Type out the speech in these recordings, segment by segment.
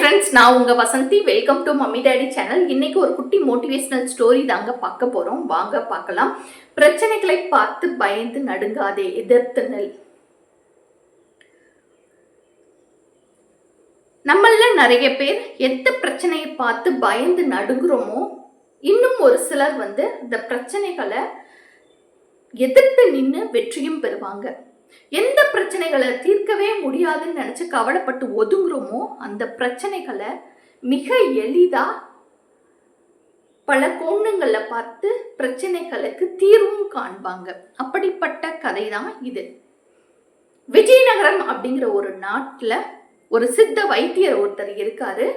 Friends, நான் உங்க Vasanthi. Welcome to mummy daddy channel. இன்னைக்கு ஒரு குட்டி மோட்டிவேஷனல் ஸ்டோரி தாங்க பார்க்க போறோம். வாங்க பார்க்கலாம். பிரச்சனைகளை பார்த்து பயந்து நடுங்காதே, எதிர்த்து நெல். நம்மள நிறைய பேர் எந்த பிரச்சனையை பார்த்து பயந்து நடுங்குறோமோ, இன்னும் ஒரு சிலர் இந்த பிரச்சனைகளை எதிர்த்து நின்று வெற்றியும் பெறுவாங்க. எந்த பிரச்சனைகளை தீர்க்கவே முடியாதுன்னு நினைச்சு கவலைப்பட்டு ஒதுங்குறோமோ, அந்த பிரச்சனைகளை மிக எளிதா பல கோணங்கள்ல பார்த்து பிரச்சனைகளுக்கு தீர்வும் காண்பாங்க. அப்படிப்பட்ட கதை தான் இது. விஜயநகரம் அப்படிங்கிற ஒரு நாட்டுல ஒரு சித்த வைத்தியர் ஒருத்தர் இருக்காரு.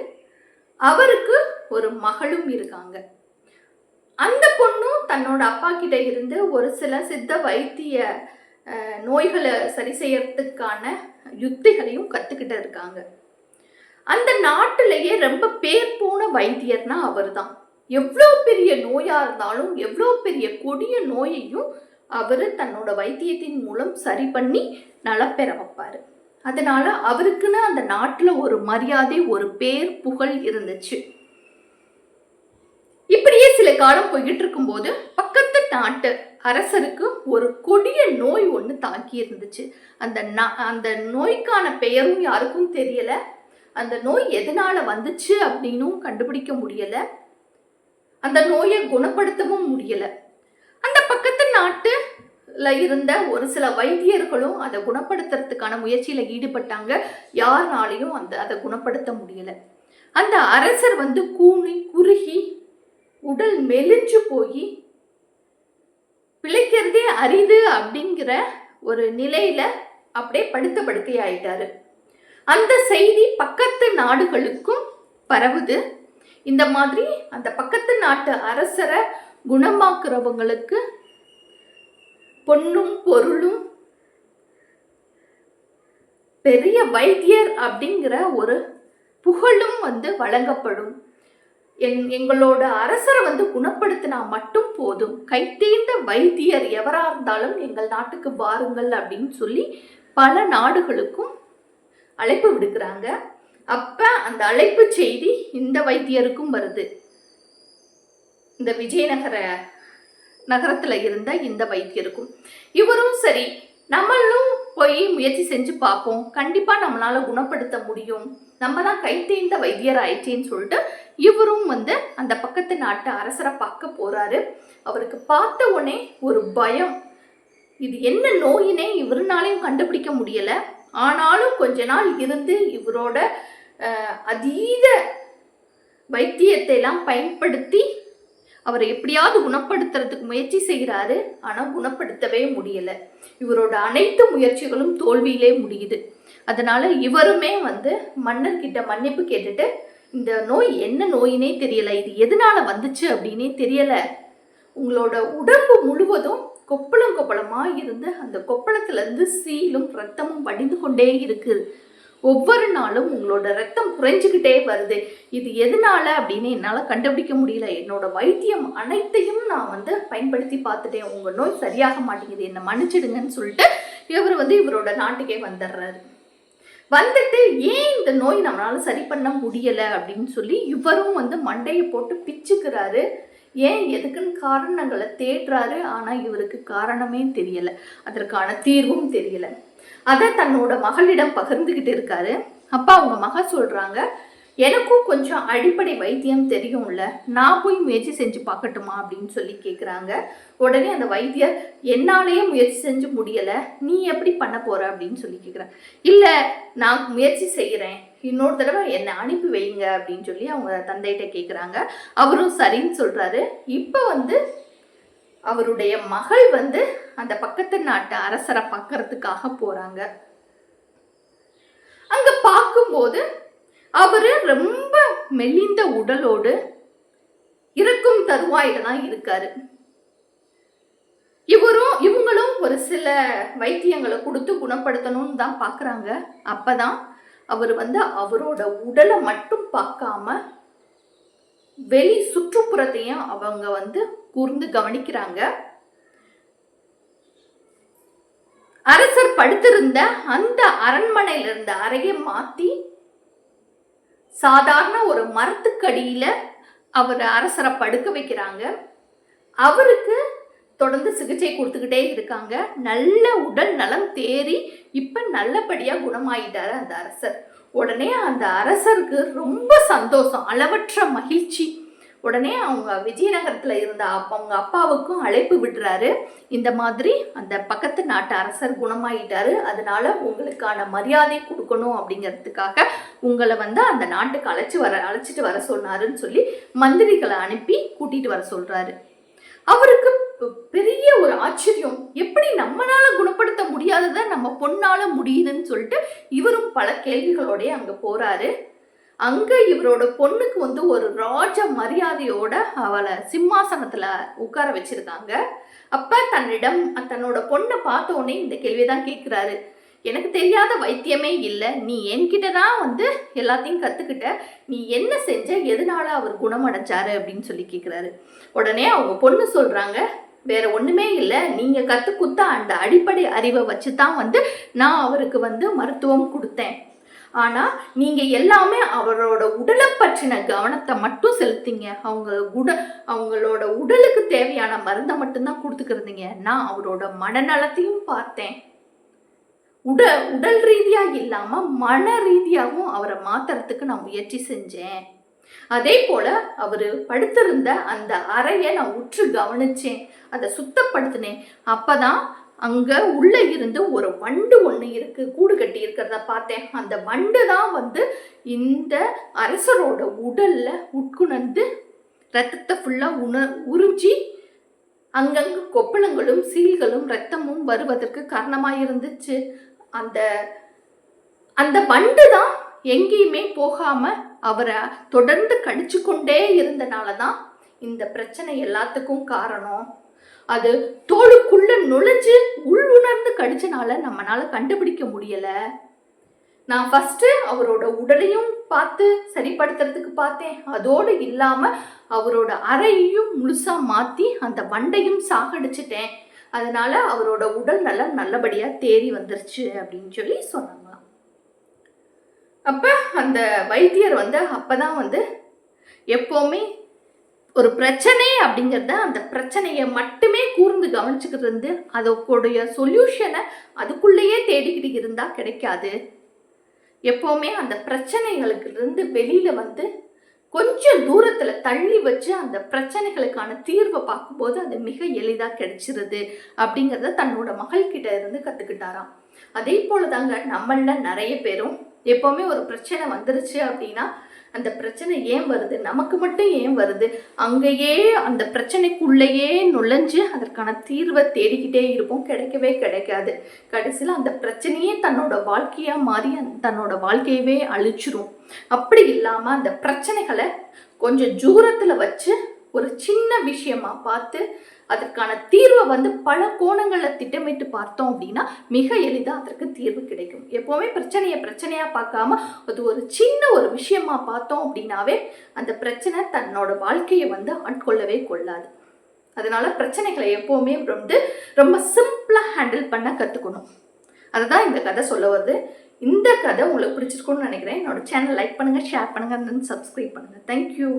அவருக்கு ஒரு மகளும் இருக்காங்க. அந்த பொண்ணும் தன்னோட அப்பா கிட்ட இருந்து ஒரு சில சித்த வைத்திய நோய்களை சரி செய்யறதுக்கான யுக்திகளையும் கத்துக்கிட்டு இருக்காங்க. அந்த நாட்டிலேயே ரொம்ப பேர் போன வைத்தியர்னா அவர் தான். எவ்வளோ பெரிய நோயா இருந்தாலும், எவ்வளோ பெரிய கொடிய நோயையும் அவரு தன்னோட வைத்தியத்தின் மூலம் சரி பண்ணி நலப்பெற வைப்பாரு. அதனால அவருக்குன்னு அந்த நாட்டுல ஒரு மரியாதை, ஒரு பேர் புகழ் இருந்துச்சு. இப்படியே சில காலம் போய்கிட்டு இருக்கும்போது பக்கத்து நாட்டு அரசருக்கு ஒரு கொடிய நோய் ஒன்று தாக்கி இருந்துச்சு. அந்த நோய்க்கான பெயரும் யாருக்கும் தெரியல. அந்த நோய் எதனால வந்துச்சு அப்படின்னும் கண்டுபிடிக்க முடியல. அந்த நோயை குணப்படுத்தவும் முடியல. அந்த பக்கத்து நாட்டுல இருந்த ஒரு சில வைத்தியர்களும் அதை குணப்படுத்துறதுக்கான முயற்சியில ஈடுபட்டாங்க. யாருனாலையும் அதை குணப்படுத்த முடியல. அந்த அரசர் கூனி குறுகி உடல் மெலிஞ்சு போய் பிழைக்கிறதே அரிது அப்படிங்கிற ஒரு நிலையில அப்படியே படுத்த படுக்கை ஆயிட்டாரு. அந்த செய்தி பக்கத்து நாடுகளுக்கும் பரவுது. இந்த மாதிரி அந்த பக்கத்து நாட்டு அரசரை குணமாக்குறவங்களுக்கு பொன்னும் பொருளும் பெரிய வைத்தியர் அப்படிங்கிற ஒரு புகழும் வழங்கப்படும். எங்களோட அரசரை குணப்படுத்தினா மட்டும் போதும், கைத்தேர்ந்த வைத்தியர் எவரா இருந்தாலும் எங்கள் நாட்டுக்கு வாருங்கள் அப்படின்னு சொல்லி பல நாடுகளுக்கும் அழைப்பு விடுக்கிறாங்க. அப்ப அந்த அழைப்பு செய்தி இந்த வைத்தியருக்கும் வருது. இந்த விஜயநகர நகரத்துல இருந்த இந்த வைத்தியருக்கும். இவரும் சரி, நம்மளும் போய் முயற்சி செஞ்சு பார்ப்போம், கண்டிப்பா நம்மளால குணப்படுத்த முடியும், நம்ம தான் கைத்தேர்ந்த வைத்தியர் ஆயிடுச்சேன்னு சொல்லிட்டு இவரும் அந்த பக்கத்து நாட்டு அரசரை பார்க்க போறாரு. அவருக்கு பார்த்த உடனே ஒரு பயம். இது என்ன நோயினே இவருனாலையும் கண்டுபிடிக்க முடியல. ஆனாலும் கொஞ்ச நாள் இருந்து இவரோட அதீத வைத்தியத்தை எல்லாம் பயன்படுத்தி அவரை எப்படியாவது குணப்படுத்துறதுக்கு முயற்சி செய்கிறாரு. ஆனா குணப்படுத்தவே முடியல. இவரோட அனைத்து முயற்சிகளும் தோல்வியிலே முடியுது. அதனால இவருமே மன்னர்கிட்ட மன்னிப்பு கேட்டுட்டு, இந்த நோய் என்ன நோயினே தெரியல, இது எதனால வந்துச்சு அப்படின்னே தெரியல, உங்களோட உடம்பு முழுவதும் கொப்பளம் கொப்பளமா இருந்து அந்த கொப்பளத்துல இருந்து சீலும் ரத்தமும் வடிந்து கொண்டே இருக்கு, ஒவ்வொரு நாளும் உங்களோட ரத்தம் குறைஞ்சுக்கிட்டே வருது, இது எதனால அப்படின்னு என்னால் கண்டுபிடிக்க முடியல, என்னோட வைத்தியம் அனைத்தையும் நான் பயன்படுத்தி பார்த்துட்டேன், உங்கள் நோய் சரியாக மாட்டேங்குது, என்னை மன்னிச்சிடுங்கன்னு சொல்லிட்டு இவர் இவரோட நாட்டுக்கே வந்துடுறாரு. வந்துட்டு ஏன் இந்த நோய் நம்மளால சரி பண்ண முடியலை அப்படின்னு சொல்லி இவரும் மண்டையை போட்டு பிச்சுக்கிறாரு. ஏன் எதுக்குன்னு காரணங்களை தேடுறாரு. ஆனால் இவருக்கு காரணமே தெரியலை, அதற்கான தீர்வும் தெரியலை. அதை தன்னோட மகளிடம் பகிர்ந்துக்கிட்டு இருக்காரு. அப்பா அவங்க மகள் சொல்றாங்க, எனக்கும் கொஞ்சம் அடிப்படை வைத்தியம் தெரியும்ல, நான் போய் முயற்சி செஞ்சு பார்க்கட்டுமா அப்படின்னு சொல்லி கேட்குறாங்க. உடனே அந்த வைத்தியர், என்னாலேயே முயற்சி செஞ்சு முடியலை, நீ எப்படி பண்ண போற அப்படின்னு சொல்லி கேட்குறேன். இல்லை, நான் முயற்சி செய்கிறேன், இன்னொரு தடவை என்னை அனுப்பி வைங்க அப்படின்னு சொல்லி அவங்க தந்தைகிட்ட கேட்குறாங்க. அவரும் சரின்னு சொல்றாரு. இப்போ அவருடைய மகள் அந்த பக்கத்து நாட்டு அரசரை பார்க்கறதுக்காக போறாங்க. அங்க பார்க்கும்போது அவரு ரொம்ப மெலிந்த உடலோடு இறக்கும் தருவாயில தான் இருக்காரு. இவங்களும் ஒரு சில வைத்தியங்களை கொடுத்து குணப்படுத்தணும்னு தான் பாக்குறாங்க. அப்பதான் அவர் அவரோட உடலை மட்டும் பார்க்காம வெளி சுற்றுப்புறத்தையும் அவங்க கூர்ந்து கவனிக்கிறாங்க. அரசர் படுத்திருந்த அந்த அரண்மனையில இருந்த அறையை மாத்தி சாதாரண ஒரு மரத்துக்கடியில அவர் அரசரை படுக்க வைக்கிறாங்க. அவருக்கு தொடர்ந்து சிகிச்சை கொடுத்துக்கிட்டே இருக்காங்க. நல்ல உடல் நலம் தேறி இப்ப நல்லபடியா குணமாயிட்டாரு அந்த அரசர். உடனே அந்த அரசருக்கு ரொம்ப சந்தோஷம், அளவற்ற மகிழ்ச்சி. உடனே அவங்க விஜயநகரத்துல இருந்த அவங்க அப்பாவுக்கும் அழைப்பு விடுறாரு. இந்த மாதிரி அந்த பக்கத்து நாட்டு அரசர் குணமாயிட்டாரு, அதனால உங்களுக்கான மரியாதை கொடுக்கணும் அப்படிங்கிறதுக்காக உங்களை அந்த நாட்டுக்கு அழைச்சிட்டு வர சொன்னாருன்னு சொல்லி மந்திரிகளை அனுப்பி கூட்டிட்டு வர சொல்றாரு. அவருக்கு பெரிய ஒரு ஆச்சரியம், எப்படி நம்மளால குணப்படுத்த முடியாததை நம்ம பொண்ணால முடியுதுன்னு சொல்லிட்டு இவரும் பல கேள்விகளோட அங்க போறாரு. அங்க இவரோட பொண்ணுக்கு ஒரு ராஜ மரியாதையோட அவளை சிம்மாசனத்துல உட்கார வச்சிருக்காங்க. அப்ப தன்னோட பொண்ணை பார்த்த உடனே இந்த கேள்விதான் கேட்கிறாரு. எனக்கு தெரியாத வைத்தியமே இல்லை, நீ என்கிட்டதான் எல்லாத்தையும் கத்துக்கிட்ட, நீ என்ன செஞ்ச, எதனால அவர் குணமடைஞ்சாரு அப்படின்னு சொல்லி கேட்கிறாரு. உடனே அவங்க பொண்ணு சொல்றாங்க, வேற ஒண்ணுமே இல்லை, நீங்க கத்துக்குத்த அந்த அடிப்படை அறிவை வச்சுதான் நான் அவருக்கு மருத்துவம் கொடுத்தேன். ஆனா நீங்க எல்லாமே அவரோட உடலை பற்றின கவனத்தை மட்டும் செலுத்திங்க, அவங்களோட உடலுக்கு தேவையான மருந்தை மட்டும்தான் கொடுத்துக்கிறீங்க. நான் அவரோட மனநலத்தையும் பார்த்தேன். உடல் ரீதியா இல்லாம மன ரீதியாகவும் அவரை மாத்துறதுக்கு நான் முயற்சி செஞ்சேன். அதே போல அவரு படுத்திருந்த அந்த அறையை நான் உற்று கவனிச்சேன், அதை சுத்தப்படுத்தினேன். அப்பதான் அங்க உள்ள இருந்து ஒரு வண்டு ஒண்ணு இருக்கு, கூடு கட்டி இருக்கிறத பார்த்தேன். அந்த வண்டு தான் இந்த அரசரோட உடல்ல உட்குணர்ந்து ரத்தத்தை ஃபுல்லா உறிஞ்சி அங்கங்க கொப்பளங்களும் சீல்களும் ரத்தமும் வருவதற்கு காரணமாயிருந்துச்சு. அந்த வண்டு தான் எங்கேயுமே போகாம அவரை தொடர்ந்து கடிச்சு கொண்டே இருந்தனாலதான் இந்த பிரச்சனை எல்லாத்துக்கும் காரணம். அது தோளுக்குள்ள நுழைஞ்சு உள்உணர்ந்து கடிச்சனால நம்மளால கண்டுபிடிக்க முடியல. நான் ஃபர்ஸ்ட் அவரோட உடலையும் பார்த்து சரிப்படுத்துறதுக்கு பார்த்தேன், அதோடு இல்லாம அவரோட அறையையும் முழுசா மாத்தி அந்த வண்டையும் சாகடிச்சிட்டேன். அதனால அவரோட உடல் நலம் நல்லபடியா தேறி வந்துருச்சு அப்படின்னு சொல்லி சொன்னாங்களாம். அப்ப அந்த வைத்தியர் அப்பதான் எப்பவுமே ஒரு பிரச்சனை அப்படிங்கிறத அந்த பிரச்சனையை மட்டுமே கூர்ந்து கவனிச்சுக்கிட்டு அதோடைய சொல்யூஷனை அதுக்குள்ளேயே தேடிக்கிட்டு இருந்தா கிடைக்காது. எப்பவுமே அந்த பிரச்சனைகளுக்கு இருந்து வெளியில கொஞ்சம் தூரத்துல தள்ளி வச்சு அந்த பிரச்சனைகளுக்கான தீர்வை பார்க்கும்போது அது மிக எளிதா கிடைச்சிருது அப்படிங்கிறத தன்னோட மகள்கிட்ட இருந்து கத்துக்கிட்டாராம். அதே போலதாங்க நம்மள நிறைய பேரும் எப்பவுமே ஒரு பிரச்சனை வந்துருச்சு அப்படின்னா அந்த பிரச்சனை ஏன் வருது, நமக்கு மட்டும் ஏன் வருது, அங்கேயே அந்த பிரச்சனைக்குள்ளேயே நுழைஞ்சு அதற்கான தீர்வை தேடிக்கிட்டே இருப்போம், கிடைக்கவே கிடைக்காது. கடைசியில் அந்த பிரச்சனையே தன்னோட வாழ்க்கையா மாறி தன்னோட வாழ்க்கையவே அழிச்சிரும். அப்படி இல்லாம அந்த பிரச்சனைகளை கொஞ்சம் தூரத்துல வச்சு ஒரு சின்ன விஷயமா பார்த்து அதற்கான தீர்வை பல கோணங்களை திட்டமிட்டு பார்த்தோம் அப்படின்னா மிக எளிதா அதற்கு தீர்வு கிடைக்கும். எப்பவுமே பிரச்சனையா பார்க்காம அது ஒரு சின்ன ஒரு விஷயமா பார்த்தோம் அப்படின்னாவே அந்த பிரச்சனை தன்னோட வாழ்க்கையை ஆட்கொள்ளவே கொள்ளாது. அதனால பிரச்சனைகளை எப்பவுமே ரொம்ப சிம்பிளா ஹேண்டில் பண்ண கத்துக்கணும். அதுதான் இந்த கதை சொல்ல வருது. இந்த கதை உங்களுக்கு பிடிச்சிருக்கும்னு நினைக்கிறேன். என்னோட சேனல் லைக் பண்ணுங்க, ஷேர் பண்ணுங்க, சப்ஸ்கிரைப் பண்ணுங்க. தேங்க்யூ.